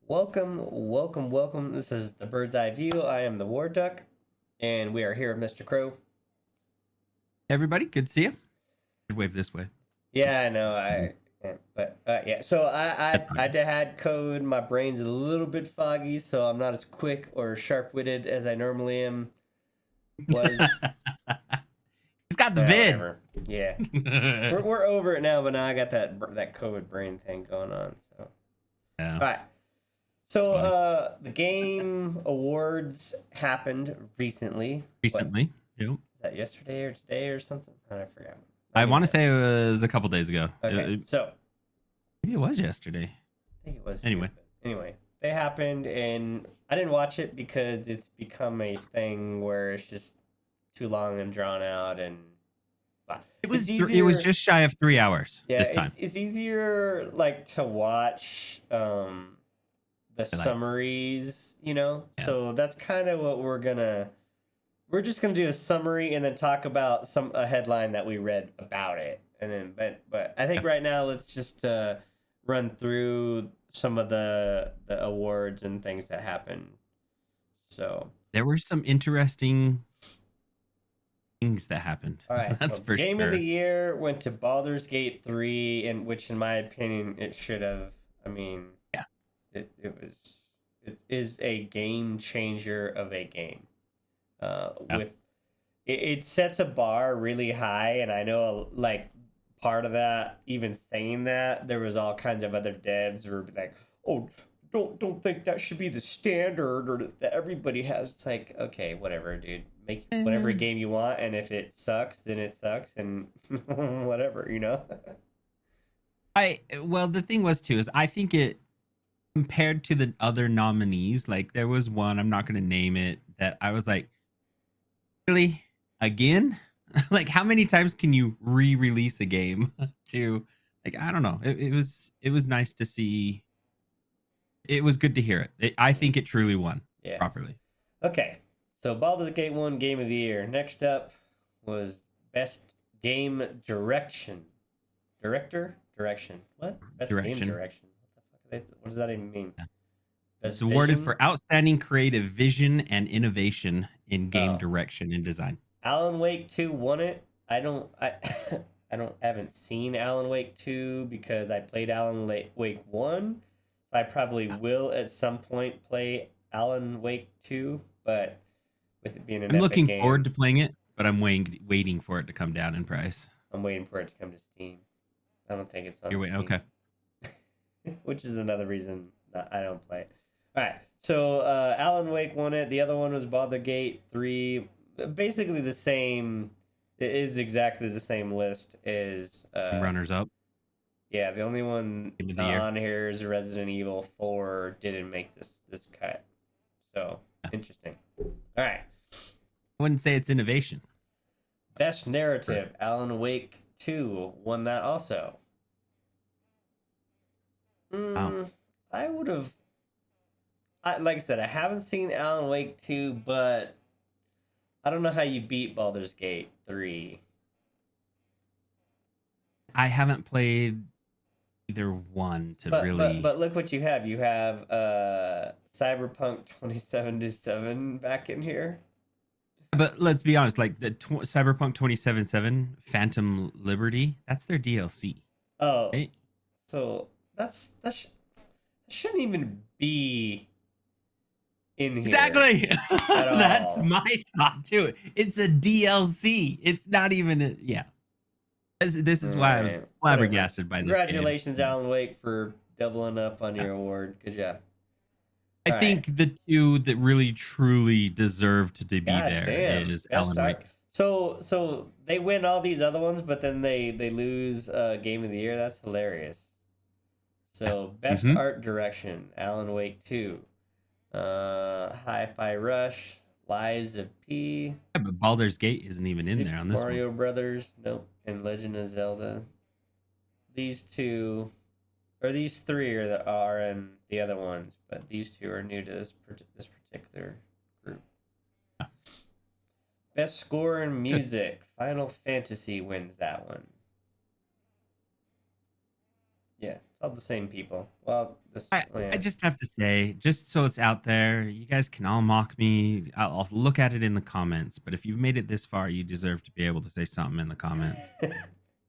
Welcome. This is the Bird's Eye View. I am the War Duck, and we are here with Mr. Crow. Everybody, good to see you. Wave this way. Yeah, I know. Yeah. So I That's I fine. I had code. My brain's a little bit foggy, so I'm not as quick or sharp-witted as I normally am. Was He's got the Yeah, vid. whatever. Yeah, we're over it now, but now I got that COVID brain thing going on. So Yeah, all right. it's So funny. the game awards happened recently. What Recently, yep. is that, yesterday or today or something? I forgot. I I need want to to. say it was a couple days ago. Okay, so Maybe it was yesterday. I think it was too. Anyway, But anyway, they happened, and I didn't watch it because it's become a thing where it's just too long and drawn out, and it's it was easier. just shy of 3 hours Yeah, this time. it's easier like to watch the Highlights. summaries, Yeah. So that's kind of what we're just gonna do a summary and then talk about a headline that we read about it, and then but I think Yeah. right now let's just run through some of the awards and things that happened. So There were some interesting things that happened. all right, That's so for game of the sure. year went to Baldur's Gate 3, and which in my opinion it should have. I mean, Yeah. it is a game changer of a game. Yeah. With it sets a bar really high, and I know like part of that, even saying that, there was all kinds of other devs who were like, "Oh, don't think that should be the standard or that everybody has." It's like, okay, whatever, dude. Make whatever Eh, game you want, and if it sucks, then it sucks, and whatever. well, the thing was too is I think it compared to the other nominees, like there was one, I'm not going to name it, that I was like, really? Again? Like how many times can you re-release a game to like I don't know. It was nice to see. It was good to hear it. I think it truly won Yeah. properly. Okay. So Baldur's Gate 1 Game of the Year. Next up was Best Game Direction. Direction. What? Best Game Direction. Direction. What does that even mean? Yeah. It's Best awarded Vision? for outstanding creative vision and innovation in game Oh. direction and design. Alan Wake 2 won it. I haven't seen Alan Wake 2 because I played Wake 1. So I probably Yeah. will at some point play Alan Wake 2, but with it being an I'm Epic looking forward game, to playing it, but I'm waiting for it to come down in price. I'm waiting for it to come to Steam. I don't think it's on You're waiting. Steam, Okay. which is another reason that I don't play it. All right, so Alan Wake won it. The other one was Baldur's Gate 3. Basically the same. It is exactly the same list as Runners up. yeah. The only one Game of the not year. on here is Resident Evil 4. Didn't make this cut. So Yeah. interesting. All right, I wouldn't say it's innovation. best narrative. Alan Wake 2 won that also. Wow. I would have. Like I said, I haven't seen Alan Wake 2, but I don't know how you beat Baldur's Gate 3. I haven't played either one to But really. look what you have. You have Cyberpunk 2077 back in here. But let's be honest, like the Cyberpunk 2077 Phantom Liberty, that's their DLC, Oh, right? so that shouldn't even be in here Exactly. at That's all. my thought too. It's a DLC. It's not even yeah. This All is why I was right, whatever. flabbergasted by this game. Congratulations, Alan Wake, for doubling up on Yeah. your award. Good job. I All right. think the two that really truly deserved to be God there damn, is best Alan art. Wake. So they win all these other ones, but then they lose game of the year. That's hilarious. Yeah. So best Mm-hmm. art direction, Alan Wake 2, Hi-Fi Rush, Lies of P, Yeah, but Baldur's Gate isn't even in Super there on this one. Mario Brothers, nope, and Legend of Zelda. These two, or these three are in the other ones, but these two are new to this particular group. Best score in It's good. music. Final Fantasy wins that one. Yeah, that's all the same people. Well, this, oh, I yeah. just have to say, just so it's out there, you guys can all mock me. I'll look at it in the comments. But if you've made it this far, you deserve to be able to say something in the comments.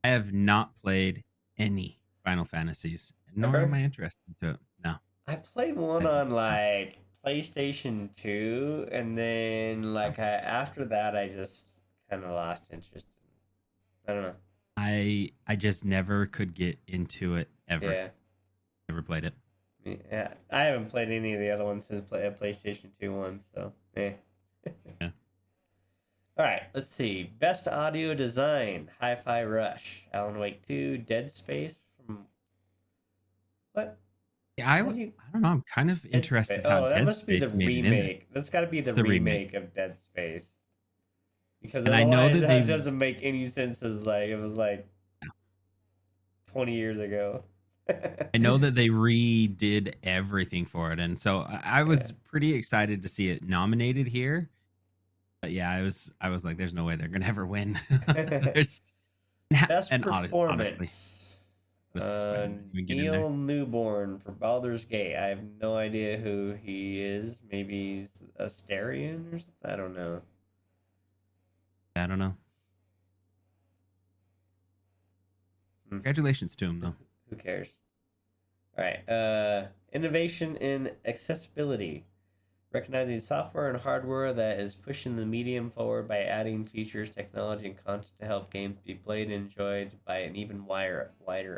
I have not played any Final Fantasies, nor am Ever? I interested to it. No. I played one I, on like PlayStation 2, and then like after that, I just kind of lost interest. I don't know. I just never could get into it ever. Yeah. Never played it. Yeah, I haven't played any of the other ones since PlayStation 2 one, so eh. Yeah. All right, let's see. Best audio design: Hi-Fi Rush, Alan Wake 2, Dead Space. From what? Yeah, How do you I don't know. I'm kind of Dead Space? interested how Oh, that Dead must be Space the made it in there. remake. That's got to be It's the the remake. remake of Dead Space, because And I know otherwise that that they doesn't make any sense. As like it was like 20 years ago. I know that they redid everything for it. And so I Yeah. was pretty excited to see it nominated here. But yeah, I was like, there's no way they're gonna ever win. There's Best and honestly, performance. I didn't even get in there. Neil Newborn for Baldur's Gate. I have no idea who he is. Maybe he's Astarian or something. I don't know. I don't know. Hmm. Congratulations to him though. Who cares? All right. Innovation in accessibility. Recognizing software and hardware that is pushing the medium forward by adding features, technology, and content to help games be played and enjoyed by an even wider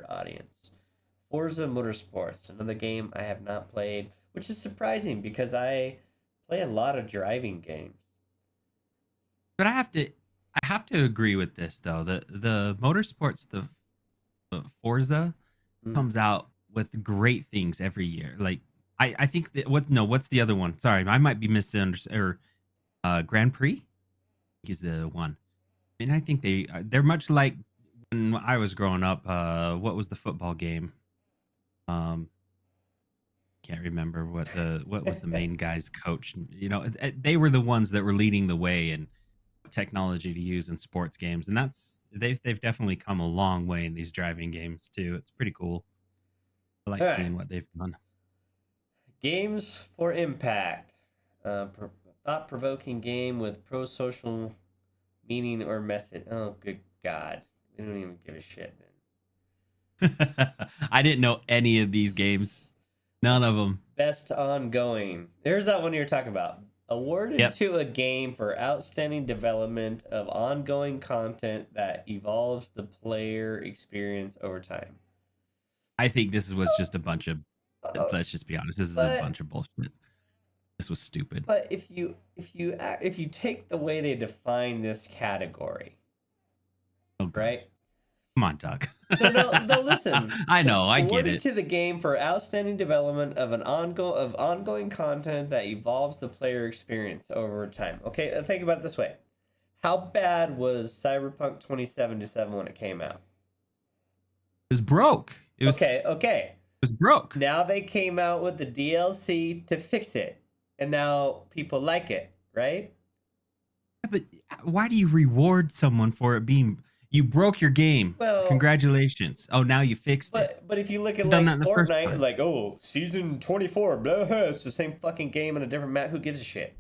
audience. Forza Motorsports, another game I have not played, which is surprising because I play a lot of driving games. But I have to agree with this though. The motorsports, the Forza Mm. comes out with great things every year. Like I think that what's the other one? Sorry, I might be misunderstanding. Or Grand Prix is the one. And I think they're much like when I was growing up. What was the football game? Um, can't remember what was the main guy's coach. You know, they were the ones that were leading the way in technology to use in sports games, and they've definitely come a long way in these driving games too. It's pretty cool. I All like right. seeing what they've done. Games for Impact. Thought provoking game with pro social meaning or message. Oh, good God. We don't even give a shit then. I didn't know any of these games. None of them. Best ongoing. There's that one you're talking about. Awarded Yep. to a game for outstanding development of ongoing content that evolves the player experience over time. I think this was just a bunch of. Uh, Let's just be honest. This is a but bunch of bullshit. This was stupid. but if you take the way they define this category, Oh gosh. right? Come on, Doug. No. Listen. I know. I get Awarded it. to the game for outstanding development of ongoing content that evolves the player experience over time. Okay, think about it this way: how bad was Cyberpunk 2077 when it came out? It was broke. Okay. It was broke. Now they came out with the DLC to fix it, and now people like it, right? But why do you reward someone for it being you broke your game? Well, Congratulations. Oh, now you fixed it. but if you look at You've done like that in the first Fortnite, time. like, oh, season 24, blah, it's the same fucking game on a different map. Who gives a shit?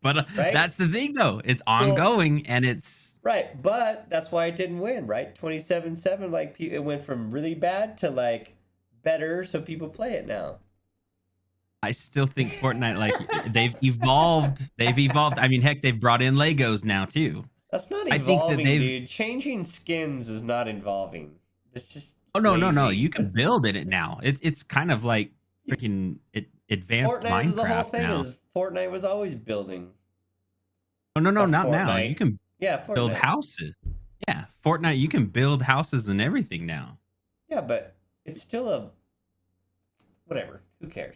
But Right? that's the thing though. It's Well, ongoing and it's right, but that's why it didn't win, right? 27-7, like it went from really bad to like better, so people play it now. I still think Fortnite like they've evolved. They've evolved. I mean, heck, they've brought in Legos now too. That's not I think that evolving, they've dude. Changing skins is not evolving. It's just Oh no. lazy. You can build in it now. It's kind of like freaking advanced Fortnite is the whole Minecraft thing. now. Is Fortnite was always building. Oh no, Or not now. You Fortnite. can Yeah, build Fortnite. houses. Yeah, Fortnite, you can build houses and everything now. Yeah, but it's still a whatever. Who cares?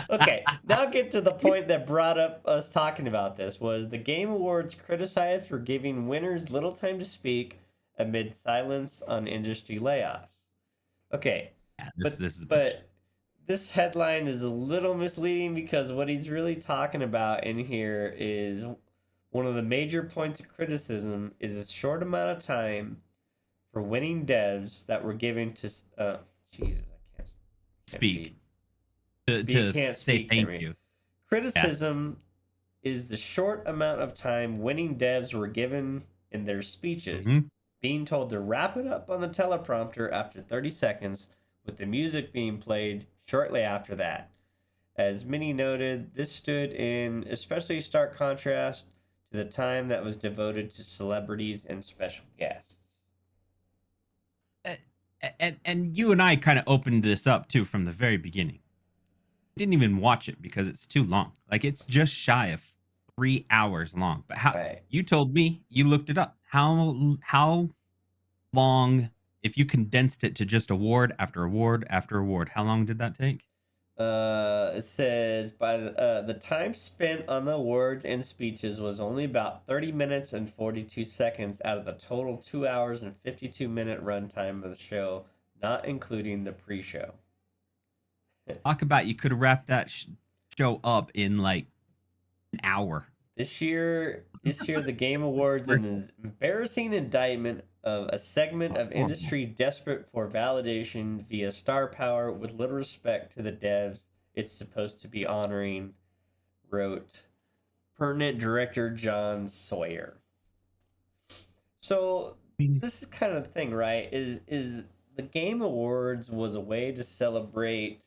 Okay, now get to the point that brought up us talking about this was the Game Awards criticized for giving winners little time to speak amid silence on industry layoffs. Okay, Yeah, but this is a bunch. but this headline is a little misleading because what he's really talking about in here is one of the major points of criticism is a short amount of time for winning devs that were given to Jesus, can't Speak read. Speak to can't say speak, can't thank read. you. Yeah. Criticism is the short amount of time winning devs were given in their speeches, Hmm. being told to wrap it up on the teleprompter after 30 seconds, with the music being played shortly after that. As many noted, this stood in especially stark contrast to the time that was devoted to celebrities and special guests. And you and I kind of opened this up too from the very beginning. Didn't even watch it because it's too long. Like it's just shy of 3 hours long. But how Right. you told me you looked it up. How long if you condensed it to just award after award after award? How long did that take? It says by the time spent on the words and speeches was only about 30 minutes and 42 seconds out of the total 2 hours and 52-minute runtime of the show, not including the pre-show. Talk about you could have wrapped that show up in like an hour. This year, the Game Awards an embarrassing indictment of a segment That's of horrible. industry desperate for validation via star power with little respect to the devs it's supposed to be honoring, wrote permanent director John Sawyer. So I mean, this is kind of the thing, right? Is the Game Awards was a way to celebrate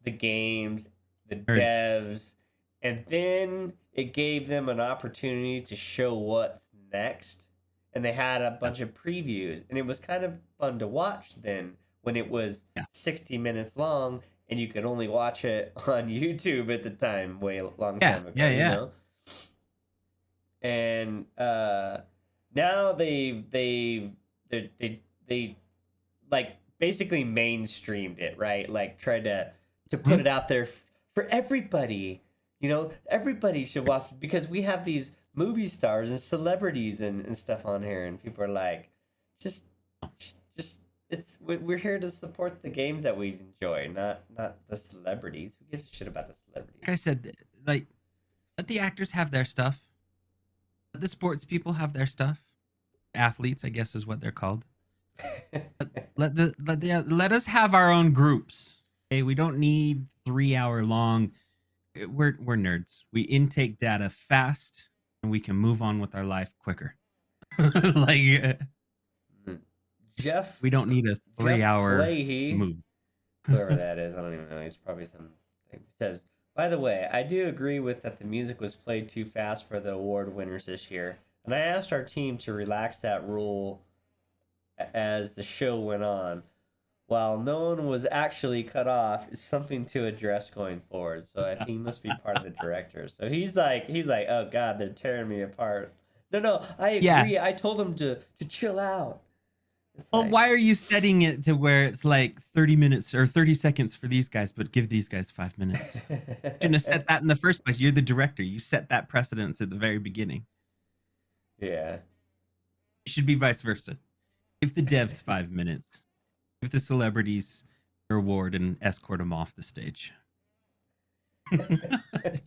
the games, the nerds. devs, and then it gave them an opportunity to show what's next. And they had a Yeah. bunch of previews, and it was kind of fun to watch then when it was Yeah. 60 minutes long and you could only watch it on YouTube at the time, way long Yeah. time ago, Yeah. you Yeah. know? And now they like basically mainstreamed it, right? Like tried to put Mhm. it out there for everybody. Everybody should watch because we have these movie stars and celebrities and stuff on here, and people are like, just, just we're here to support the games that we enjoy, not the celebrities. Who gives a shit about the celebrities? Like I said, like let the actors have their stuff. Let the sports people have their stuff. Athletes, I guess, is what they're called. Let us have our own groups. Okay, we don't need 3 hour long. We're nerds. We intake data fast, and we can move on with our life quicker. like Jeff we don't need a three Jeff hour Clahy, move. whoever that is, I don't even know. He's probably some. He says, by the way, I do agree with that the music was played too fast for the award winners this year, and I asked our team to relax that rule as the show went on. While no one was actually cut off, is something to address going forward. So I think he must be part of the directors. So he's like, oh god, they're tearing me apart. No, I Yeah. agree. I told him to chill out. It's Well, like, why are you setting it to where it's like 30 minutes or 30 seconds for these guys, but give these guys 5 minutes? Shouldn't have set that in the first place. You're the director. You set that precedence at the very beginning. yeah. It should be vice versa. Give the devs 5 minutes. Give the celebrities their award and escort them off the stage.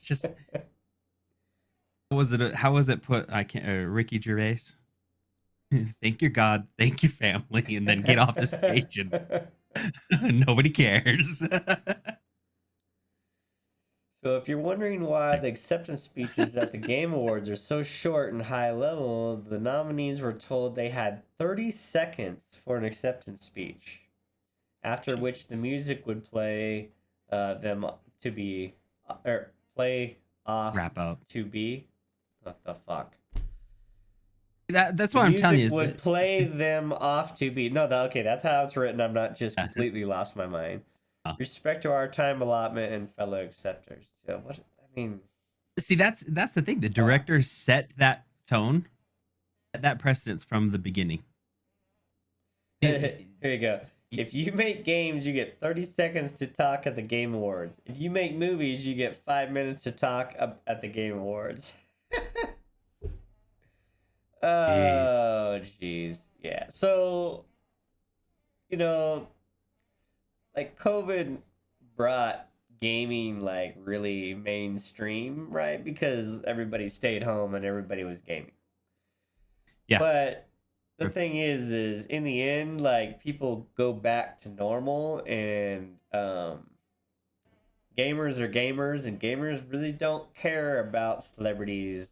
Just how was it put? I can't. Ricky Gervais. Thank your God, thank your family, and then get off the stage and nobody cares. So if you're wondering why the acceptance speeches at the Game Awards are so short and high level, the nominees were told they had 30 seconds for an acceptance speech, after which the Jeez. music would play them to be or play off Wrap up. to be. What the fuck? That's The what I'm telling you music is would that play them off to be. No, okay, that's how it's written. I'm not just uh, completely lost my mind. uh, Respect to our time allotment and fellow acceptors. So what? I mean, see that's the thing. The fuck. director set that tone, set that precedence from the beginning. Here It- you go. If you make games, you get 30 seconds to talk at the Game Awards. If you make movies, you get 5 minutes to talk at the Game Awards. Jeez. Oh, jeez. Yeah. So, you know, like COVID brought gaming like really mainstream, right? Because everybody stayed home and everybody was gaming. Yeah. But the thing is in the end, like people go back to normal, and gamers are gamers, and gamers really don't care about celebrities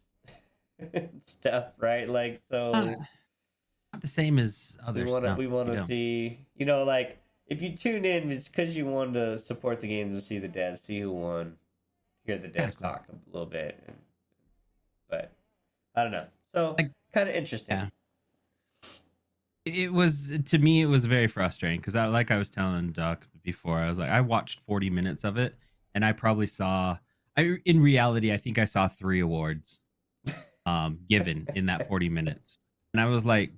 and stuff, right? Like, Not, so not the same as we others. want to No, we want you to don't. see, like if you tune in, it's because you want to support the game, to see the devs, see who won, hear the devs Exactly. talk a little bit, but I don't know. So Like, kind of interesting. yeah. It was, to me, it was very frustrating because like I was telling Doc before, I was like, I watched 40 minutes of it, and I probably saw, in reality, I think I saw 3 awards given in that 40 minutes. And I was like,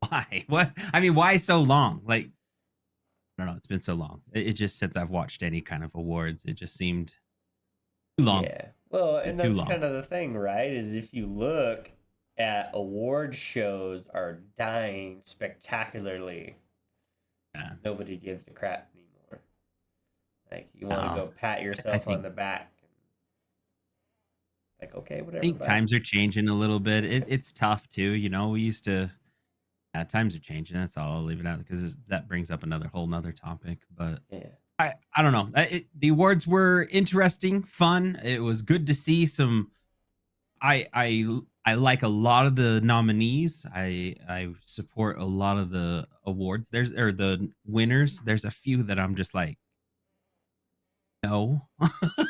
why? What? I mean, why so long? Like, I don't know. It's been so long. It just, since I've watched any kind of awards, it just seemed too long. Yeah. Well, and Too that's long. kind of the thing, right? Is if you look at award shows are dying spectacularly. Yeah. Nobody gives a crap anymore. Like you want to No, go pat I yourself on think the back. Like, okay, I whatever, think bye. times are changing a little bit. It's tough too. We used to. Times are changing. That's all. I'll leave it out because that brings up another whole nother topic. But Yeah. I don't know. The awards were interesting, fun. It was good to see some. I like a lot of the nominees. I support a lot of the awards. The winners. There's a few that I'm just like, no,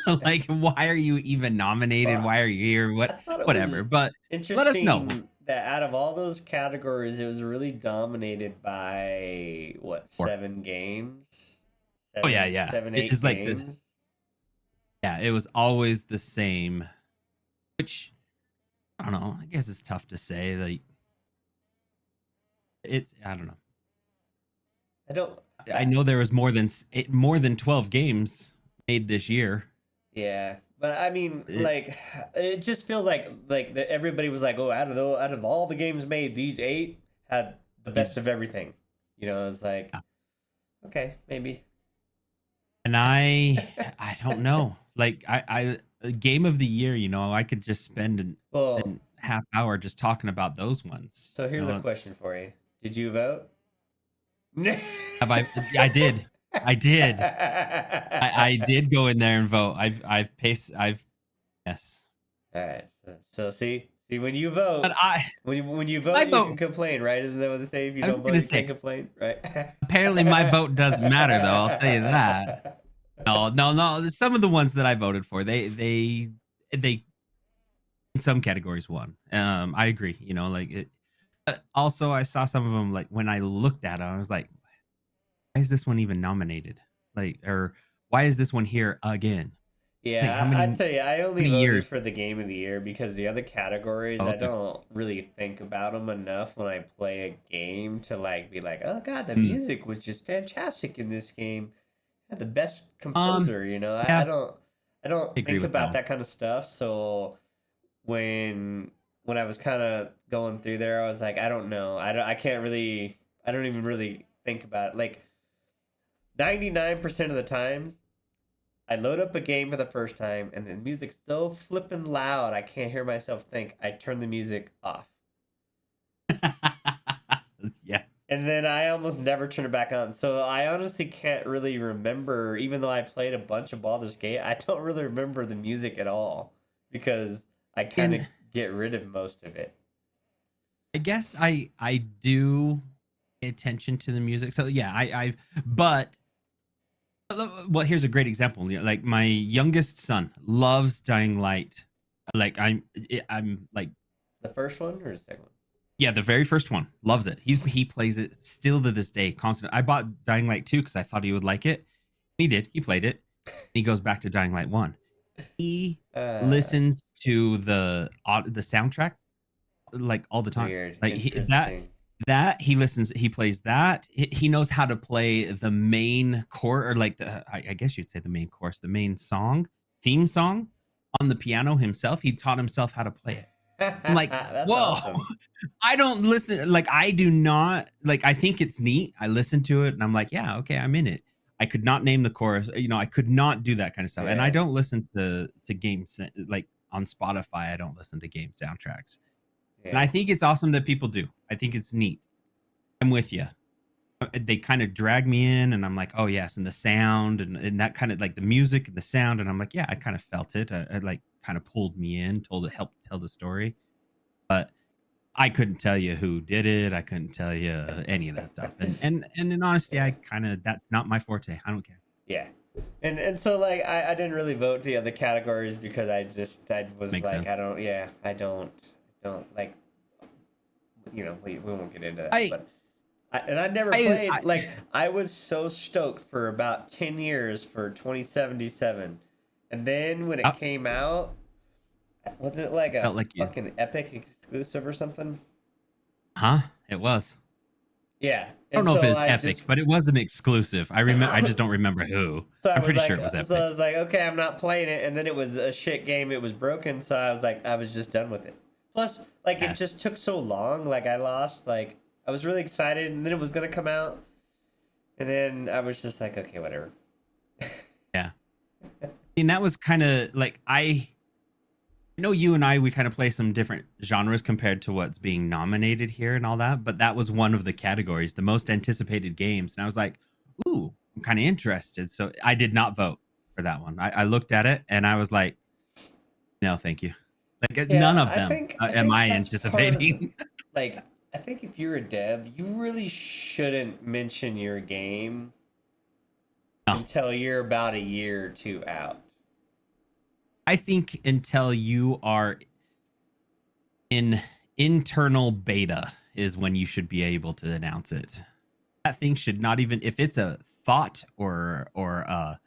like, why are you even nominated? Well, Why are you here? I thought it Whatever. was But let us know. interesting that out of all those categories, it was really dominated by what, Or 7 games, oh yeah, yeah. seven, eight It's like this. games. Yeah, it was always the same. Which I don't know. I guess it's tough to say. Like, I don't know. I don't. I I, know there was more than 12 games made this year. Yeah, but I mean, It, like, it just feels like everybody was like, "Oh, out of all the games made, these 8 had the best these, of everything." It's like, yeah. okay, maybe. And I don't know. Like, a game of the year. I could just spend Well, an half hour just talking about those ones. so here's a It's question for you: Did you vote? have I? I did. I did. I did go in there and vote. I've paced. Yes. All right. So see when you But vote, when you my vote, you can vote. complain, right? Isn't that what they say? If you I was don't vote, gonna you can't say, complain, right? apparently my vote doesn't matter, though. I'll tell you that. No, no, no. Some of the ones that I voted for, they in some categories won. I agree. Like it. But also, I saw some of them, like when I looked at it, I was like, why is this one even nominated? Like, or why is this one here again? Like, how Yeah, I many tell you, I only many voted years? for the game of the year because the other categories, Oh, I okay. don't really think about them enough when I play a game to like be like, oh God, the Hmm. music was just fantastic in this game. Had the best Um. composer, I Yeah, don't I agree think with that about one. that kind of stuff. So when when I was kind of going through there, I was like, I don't know, I can't really, I don't even really think about it. Like 99% of the times I load up a game for the first time and the music's so flippin' loud I can't hear myself think. I turn the music off. Yeah. And then I almost never turn it back on. So I honestly can't really remember, even though I played a bunch of Baldur's Gate, I don't really remember the music at all because I kind of And get rid of most of it. I guess I do pay attention to the music. So yeah, but well, here's a great example. Like my youngest son loves Dying Light. Like I'm like, The first one or the second one? yeah, the very first one, loves it. He plays it still to this day, constant. I bought Dying Light 2 because I thought he would like it. He did. He played it. He goes back to Dying Light 1. He Uh, listens to the soundtrack like all the time. Weird. Like Interesting. that he listens, he plays that. He knows how to play the main core, or like I guess you'd say the main course, the main song, theme song on the piano himself. He taught himself how to play it. I'm like, That's whoa. awesome. I don't listen, like, I do not, like, I think it's neat. I listen to it and I'm like, yeah, okay, I'm in it. I could not name the chorus, I could not do that kind of stuff. And I Yeah. don't listen to games like on Spotify. I don't listen to game soundtracks. And Yeah. I think it's awesome that people do. I think it's neat. I'm with you. They kind of drag me in, and I'm like, oh yes, and the sound and that kind of like the music and the sound, and I'm like, yeah, I kind of felt it. I like kind of pulled me in, helped tell the story. But I couldn't tell you who did it. I couldn't tell you any of that stuff. And in honesty, Yeah. I kind of that's not my forte. I don't care. Yeah. And so like I didn't really vote the other categories because I was Makes like sense. I don't like we won't get into that, I but I never I played. Like I was so stoked for about 10 years for 2077, and then when it I came out, wasn't it like a felt like you, fucking Epic exclusive or something? huh? It was. Yeah, I don't and know if so it's I epic, just but it was an exclusive. I remember. I just don't remember who. so I I'm was pretty sure like, it was so I epic. was like, okay, I'm not playing it, and then it was a shit game. It was broken, so I was like, I was just done with it. Plus, like, it Yeah, just took so long. Like, I lost. Like, I was really excited, and then it was gonna come out, and then I was just like, okay, whatever. yeah. And that was kind of like I know you and I we kind of play some different genres compared to what's being nominated here and all that, but that was one of the categories, the most anticipated games, and I was like, "Ooh, I'm kind of interested." So I did not vote for that one. I looked at it and I was like, "No, thank you." Like none Yeah, of I them think I am think I that's part of the anticipating. like. I think if you're a dev, you really shouldn't mention your game No, until you're about a year or two out. I think until you are in internal beta is when you should be able to announce it. That thing should not even if it's a thought or a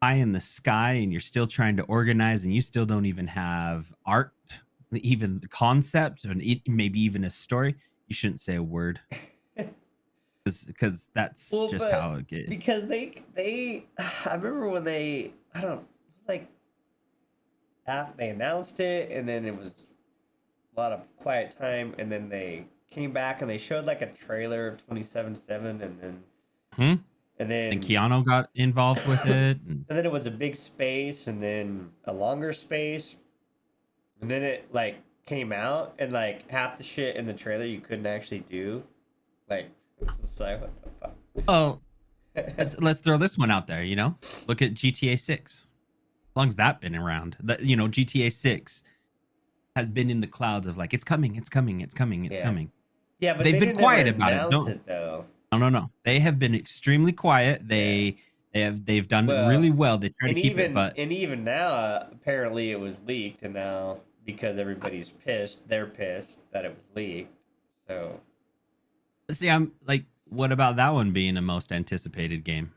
eye in the sky and you're still trying to organize and you still don't even have art, even the concept, and maybe even a story, you shouldn't say a word because that's Well, just how but it gets. because they I remember when they I don't like they announced it and then it was a lot of quiet time and then they came back and they showed like a trailer of 27/7 Hmm? and And then Keanu got involved with and it. And then it was a big space and then a longer space and then it like came out and like half the shit in the trailer you couldn't actually do like it's like what the oh, fuck. let's throw this one out there. Look at GTA 6. How long's that been around? That GTA 6 has been in the clouds of like it's coming, it's coming, it's coming, it's Yeah. coming. Yeah, but They've they been didn't ever quiet about it. announce Don't it though. No, no, no. They have been extremely quiet. Yeah. They've done Well, really well. They try to and keep it, even but and even now, apparently it was leaked, and now because everybody's pissed, they're pissed that it was leaked. So, see, I'm like, what about that one being the most anticipated game?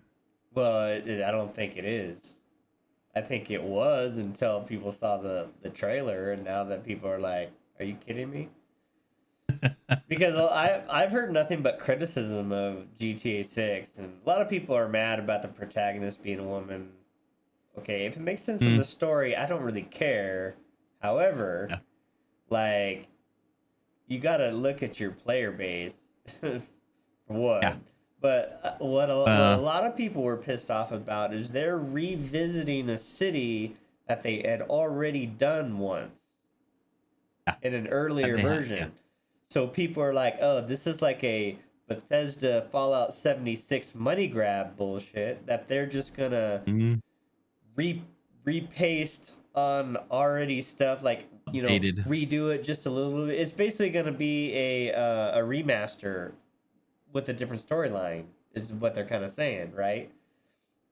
well, I don't think it is. I think it was until people saw the trailer, and now that people are like, "Are you kidding me?" Because I've heard nothing but criticism of GTA 6, and a lot of people are mad about the protagonist being a woman. Okay, if it makes sense in Mm, the story, I don't really care. However, yeah, like you got to look at your player base for yeah. one. But what a Uh, lot of people were pissed off about is they're revisiting a city that they had already done once yeah, in an earlier they have, yeah. version. So people are like, "Oh, this is like a Bethesda Fallout 76 money grab bullshit that they're just gonna Mm, re repaste on already stuff like updated. redo it just a little bit. It's basically going to be a remaster with a different storyline is what they're kind of saying, right?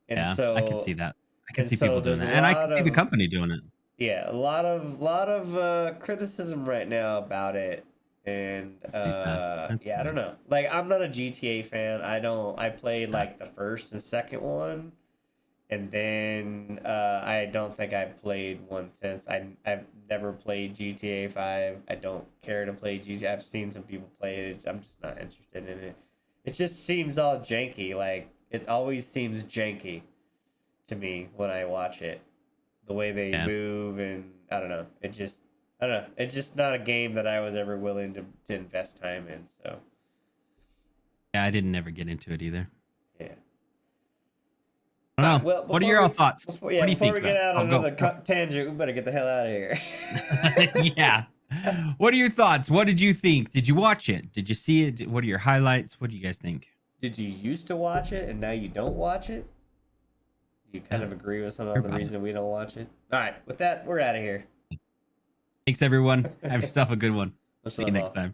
and Yeah, I could see so that. I could and see so people doing there's a that, and I could lot see the of company doing it. yeah a lot of criticism right now about it. And That's too sad. That's yeah, I too don't bad. know, like I'm not a GTA fan. I played Yeah. like the first and second one, and then I don't think I've played one since. I've never played GTA 5. I don't care to play GTA. I've seen some people play it. I'm just not interested in it. It just seems all janky. Like it always seems janky to me when I watch it. The way they Yeah. move and I don't know. I don't know. It's just not a game that I was ever willing to invest time in. So Yeah, I didn't ever get into it either. yeah. I All don't right. know. Well, What are your all thoughts? What do you before think we get about it? out Oh, on go, another go. tangent, we better get the hell out of here. Yeah. What are your thoughts? What did you think? Did you watch it? Did you see it? What are your highlights? What do you guys think? Did you used to watch it and now you don't watch it? Do you kind Yeah, of agree with some hear of the about it. reason we don't watch it? All right, with that, we're out of here. Thanks, everyone. Have yourself a good one. What's See you up, next all? time.